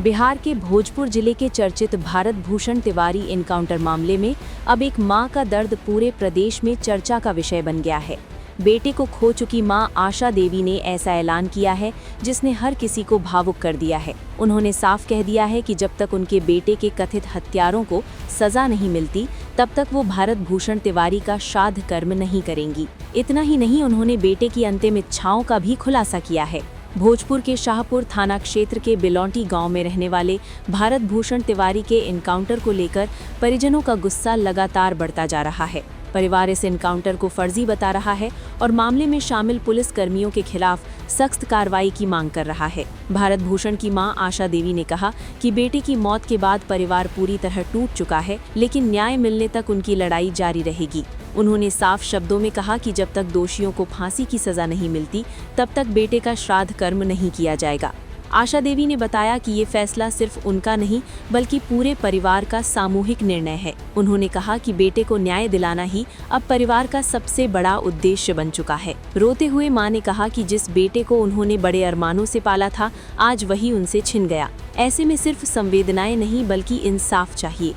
बिहार के भोजपुर जिले के चर्चित भारत भूषण तिवारी एनकाउंटर मामले में अब एक मां का दर्द पूरे प्रदेश में चर्चा का विषय बन गया है। बेटे को खो चुकी मां आशा देवी ने ऐसा ऐलान किया है जिसने हर किसी को भावुक कर दिया है। उन्होंने साफ कह दिया है कि जब तक उनके बेटे के कथित हत्यारों को सजा नहीं मिलती तब तक वो भारत भूषण तिवारी का श्राद्ध कर्म नहीं करेंगी। इतना ही नहीं, उन्होंने बेटे की अंतिम इच्छाओं का भी खुलासा किया है। भोजपुर के शाहपुर थाना क्षेत्र के बिलौटी गांव में रहने वाले भारत भूषण तिवारी के एनकाउंटर को लेकर परिजनों का गुस्सा लगातार बढ़ता जा रहा है। परिवार इस एनकाउंटर को फर्जी बता रहा है और मामले में शामिल पुलिस कर्मियों के खिलाफ सख्त कार्रवाई की मांग कर रहा है। भारत भूषण की मां आशा देवी ने कहा कि बेटे की मौत के बाद परिवार पूरी तरह टूट चुका है, लेकिन न्याय मिलने तक उनकी लड़ाई जारी रहेगी। उन्होंने साफ शब्दों में कहा कि जब तक दोषियों को फांसी की सजा नहीं मिलती तब तक बेटे का श्राद्ध कर्म नहीं किया जाएगा। आशा देवी ने बताया कि ये फैसला सिर्फ उनका नहीं बल्कि पूरे परिवार का सामूहिक निर्णय है। उन्होंने कहा कि बेटे को न्याय दिलाना ही अब परिवार का सबसे बड़ा उद्देश्य बन चुका है। रोते हुए मां ने कहा कि जिस बेटे को उन्होंने बड़े अरमानों से पाला था, आज वही उनसे छिन गया। ऐसे में सिर्फ संवेदनाएं नहीं बल्कि इंसाफ चाहिए।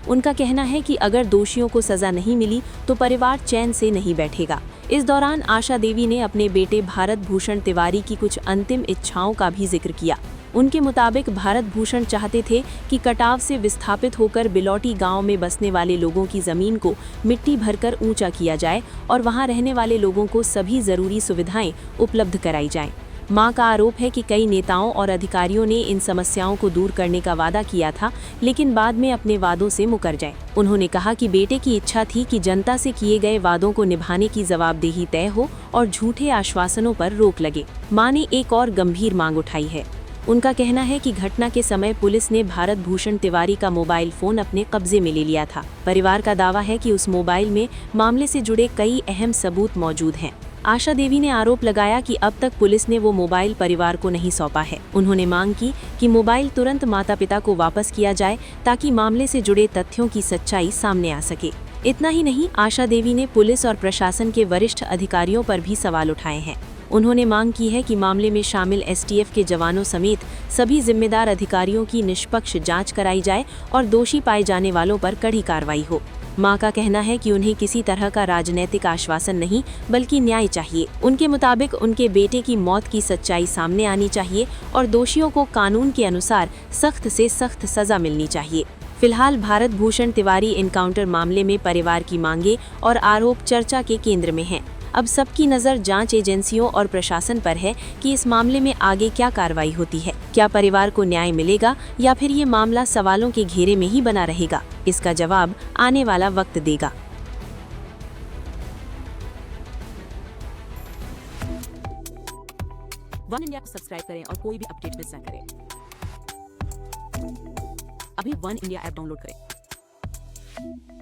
उनका कहना है कि अगर दोषियों को सजा नहीं मिली तो परिवार चैन से नहीं बैठेगा। इस दौरान आशा देवी ने अपने बेटे भारत भूषण तिवारी की कुछ अंतिम इच्छाओं का भी जिक्र किया। उनके मुताबिक भारत भूषण चाहते थे कि कटाव से विस्थापित होकर बिलौटी गांव में बसने वाले लोगों की जमीन को मिट्टी भरकर ऊंचा किया जाए और वहां रहने वाले लोगों को सभी जरूरी सुविधाएं उपलब्ध कराई जाएं। मां का आरोप है कि कई नेताओं और अधिकारियों ने इन समस्याओं को दूर करने का वादा किया था, लेकिन बाद में अपने वादों से मुकर गए। उन्होंने कहा कि बेटे की इच्छा थी कि जनता से किए गए वादों को निभाने की जवाबदेही तय हो और झूठे आश्वासनों पर रोक लगे। मां ने एक और गंभीर मांग उठाई है। उनका कहना है कि घटना के समय पुलिस ने भारत भूषण तिवारी का मोबाइल फोन अपने कब्जे में ले लिया था। परिवार का दावा है कि उस मोबाइल में मामले से जुड़े कई अहम सबूत मौजूद हैं। आशा देवी ने आरोप लगाया कि अब तक पुलिस ने वो मोबाइल परिवार को नहीं सौंपा है। उन्होंने मांग की कि मोबाइल तुरंत माता-पिता को वापस किया जाए ताकि मामले से जुड़े तथ्यों की सच्चाई सामने आ सके। इतना ही नहीं, आशा देवी ने पुलिस और प्रशासन के वरिष्ठ अधिकारियों पर भी सवाल उठाए हैं। उन्होंने मांग की है कि मामले में शामिल एसटीएफ के जवानों समेत सभी जिम्मेदार अधिकारियों की निष्पक्ष जांच कराई जाए और दोषी पाए जाने वालों पर कड़ी कार्रवाई हो। मां का कहना है कि उन्हें किसी तरह का राजनीतिक आश्वासन नहीं बल्कि न्याय चाहिए। उनके मुताबिक उनके बेटे की मौत की सच्चाई सामने आनी चाहिए और दोषियों को कानून के अनुसार सख्त से सख्त सजा मिलनी चाहिए। फिलहाल भारत भूषण तिवारी एनकाउंटर मामले में परिवार की मांगे और आरोप चर्चा के केंद्र में हैं। अब सबकी नज़र जांच एजेंसियों और प्रशासन पर है कि इस मामले में आगे क्या कार्रवाई होती है। क्या परिवार को न्याय मिलेगा या फिर ये मामला सवालों के घेरे में ही बना रहेगा? इसका जवाब आने वाला वक्त देगा। वन इंडिया को सब्सक्राइब करें और कोई भी अपडेट मिस न करें। अभी वन इंडिया ऐप डाउनलोड करें।